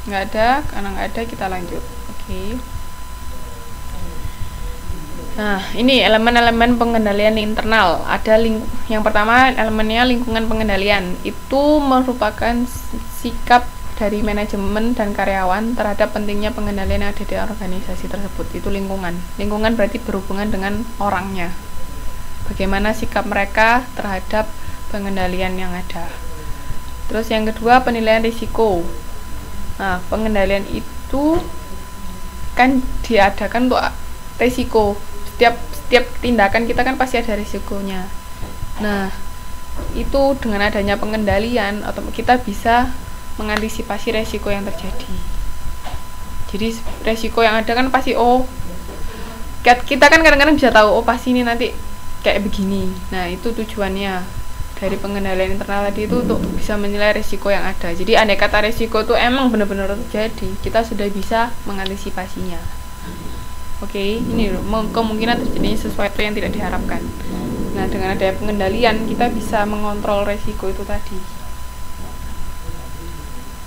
Nggak ada, karena nggak ada kita lanjut. Oke. Nah, ini elemen-elemen pengendalian internal. Yang pertama elemennya lingkungan pengendalian. Itu merupakan sikap dari manajemen dan karyawan terhadap pentingnya pengendalian yang ada di organisasi tersebut. Itu lingkungan. Lingkungan berarti berhubungan dengan orangnya. Bagaimana sikap mereka terhadap pengendalian yang ada. Terus yang kedua penilaian risiko. Nah, pengendalian itu kan diadakan untuk risiko. Setiap tindakan kita kan pasti ada risikonya. Nah, itu dengan adanya pengendalian atau kita bisa mengantisipasi resiko yang terjadi. Jadi resiko yang ada kan pasti kita kan kadang-kadang bisa tahu pasti ini nanti kayak begini. Nah, itu tujuannya dari pengendalian internal tadi itu untuk bisa menilai resiko yang ada. Jadi andai kata resiko itu emang benar-benar terjadi, kita sudah bisa mengantisipasinya. Oke, ini kemungkinan terjadinya sesuatu yang tidak diharapkan. Nah, dengan adanya pengendalian kita bisa mengontrol resiko itu tadi.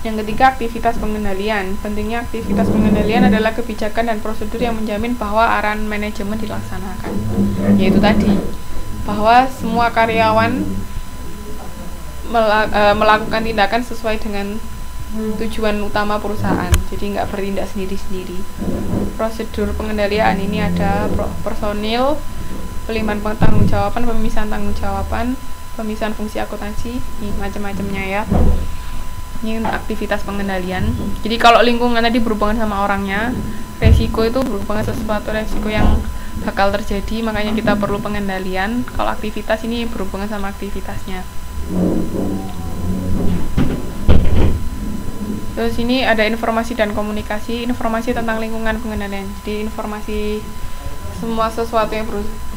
Yang ketiga, aktivitas pengendalian. Pentingnya aktivitas pengendalian adalah kebijakan dan prosedur yang menjamin bahwa arahan manajemen dilaksanakan. Yaitu tadi, bahwa semua karyawan melakukan tindakan sesuai dengan tujuan utama perusahaan, jadi nggak bertindak sendiri-sendiri. Prosedur pengendalian ini ada personil, pelimpahan pertanggungjawaban, pemisahan tanggung-jawaban, pemisahan fungsi akuntansi, ini macam-macamnya ya. Ini aktivitas pengendalian. Jadi kalau lingkungan tadi berhubungan sama orangnya, resiko itu berhubungan sesuatu resiko yang bakal terjadi, makanya kita perlu pengendalian. Kalau aktivitas ini berhubungan sama aktivitasnya. Terus ini ada informasi dan komunikasi, informasi tentang lingkungan pengendalian. Jadi informasi semua sesuatu yang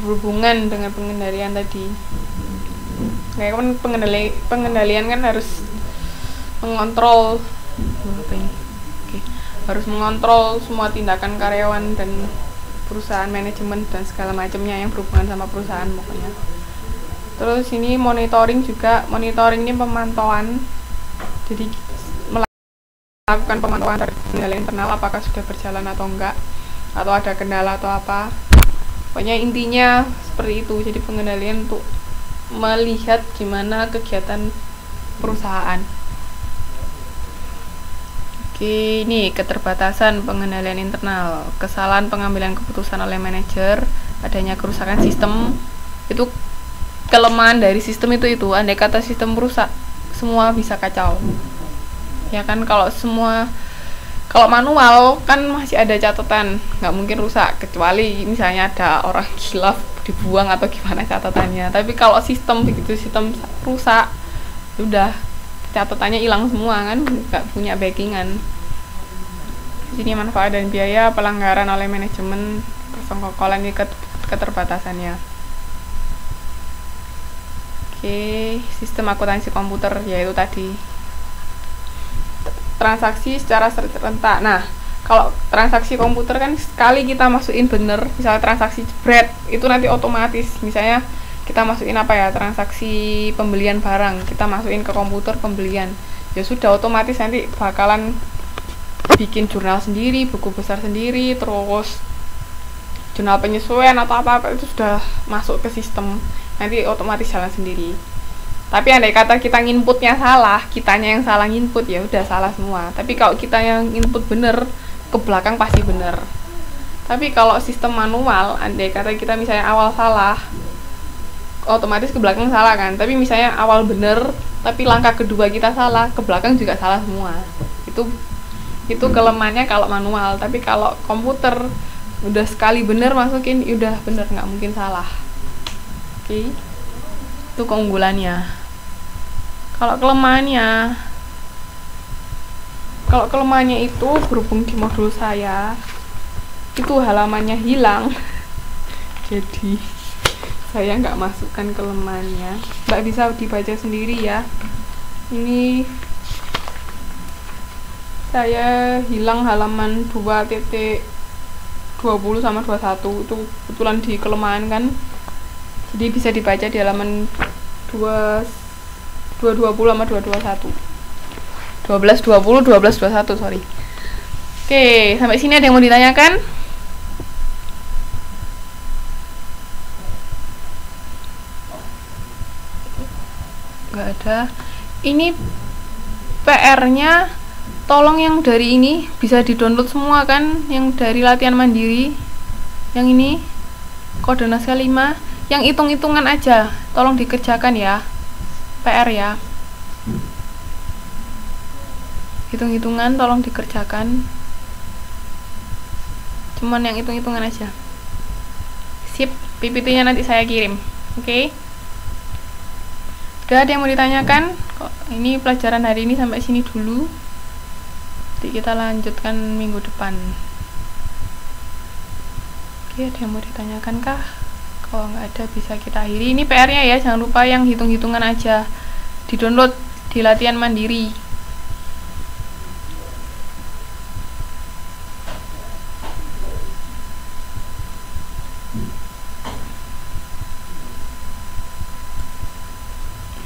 berhubungan dengan pengendalian tadi. Kayak kan pengendalian kan harus mengontrol harus mengontrol semua tindakan karyawan dan perusahaan, manajemen dan segala macamnya yang berhubungan sama perusahaan pokoknya. Terus ini monitoring juga. Monitoring ini pemantauan. Jadi melakukan pemantauan dari pengendalian internal apakah sudah berjalan atau enggak, atau ada kendala atau apa. Pokoknya intinya seperti itu. Jadi pengendalian untuk melihat gimana kegiatan perusahaan. Oke, ini keterbatasan pengendalian internal. Kesalahan pengambilan keputusan oleh manajer, adanya kerusakan sistem. Itu kelemahan dari sistem itu. Andai kata sistem rusak, semua bisa kacau. Ya kan, kalau manual kan masih ada catatan, nggak mungkin rusak kecuali misalnya ada orang khilaf dibuang atau gimana catatannya. Tapi kalau sistem rusak, sudah catatannya hilang semua kan, nggak punya backingan. Sini manfaat dan biaya pelanggaran oleh manajemen, persekongkolan ini keterbatasannya. Oke, sistem akuntansi komputer yaitu tadi transaksi secara serentak. Nah, kalau transaksi komputer kan sekali kita masukin bener, misalnya transaksi jebret, itu nanti otomatis. Misalnya kita masukin transaksi pembelian barang, kita masukin ke komputer pembelian, ya sudah otomatis nanti bakalan bikin jurnal sendiri, buku besar sendiri, terus jurnal penyesuaian atau apa itu sudah masuk ke sistem, nanti otomatis jalan sendiri. Tapi andai kata kita nginputnya salah, kitanya yang salah nginput, ya udah salah semua. Tapi kalau kita yang input bener, ke belakang pasti bener. Tapi kalau sistem manual, andai kata kita misalnya awal salah, otomatis ke belakang salah kan. Tapi misalnya awal bener, tapi langkah kedua kita salah, ke belakang juga salah semua. Itu kelemahannya kalau manual. Tapi kalau komputer udah sekali bener masukin, udah bener, nggak mungkin salah. Oke. Itu keunggulannya. Kalau kelemahannya itu berhubung di modul saya itu halamannya hilang, jadi saya nggak masukkan kelemahannya. Mbak bisa dibaca sendiri ya. Ini saya hilang halaman 2.20 sama 21, itu kebetulan di kelemahan kan, jadi bisa dibaca di halaman 220 sama 221. 12.20, 12.21, sorry. Oke, sampai sini ada yang mau ditanyakan? Nggak ada. Ini PR-nya, tolong yang dari ini bisa di-download semua kan, yang dari latihan mandiri. Yang ini, kode naskah 5, yang hitung-hitungan aja, tolong dikerjakan ya. PR ya. Hitung-hitungan tolong dikerjakan. Cuman yang hitung-hitungan aja. Sip, PPT-nya nanti saya kirim. Oke. Udah ada yang mau ditanyakan? Kok ini pelajaran hari ini sampai sini dulu. Nanti kita lanjutkan minggu depan. Oke, ada yang mau ditanyakan kah? Kalau nggak ada bisa kita akhiri. Ini PR-nya ya, jangan lupa yang hitung-hitungan aja. Di-download di latihan mandiri.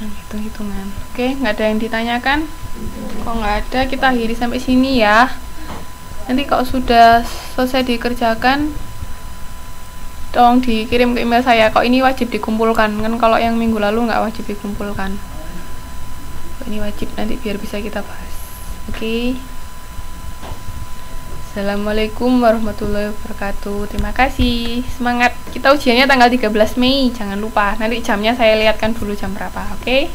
Hitung-hitungan. Oke, nggak ada yang ditanyakan? Kalau nggak ada, kita akhiri sampai sini ya. Nanti kalau sudah selesai dikerjakan, tolong dikirim ke email saya. Kok ini wajib dikumpulkan, kan kalau yang minggu lalu nggak wajib dikumpulkan. Kok ini wajib, nanti biar bisa kita bahas. Oke. Assalamualaikum warahmatullahi wabarakatuh. Terima kasih. Semangat. Kita ujiannya tanggal 13 Mei. Jangan lupa. Nanti jamnya saya lihatkan dulu jam berapa. Oke.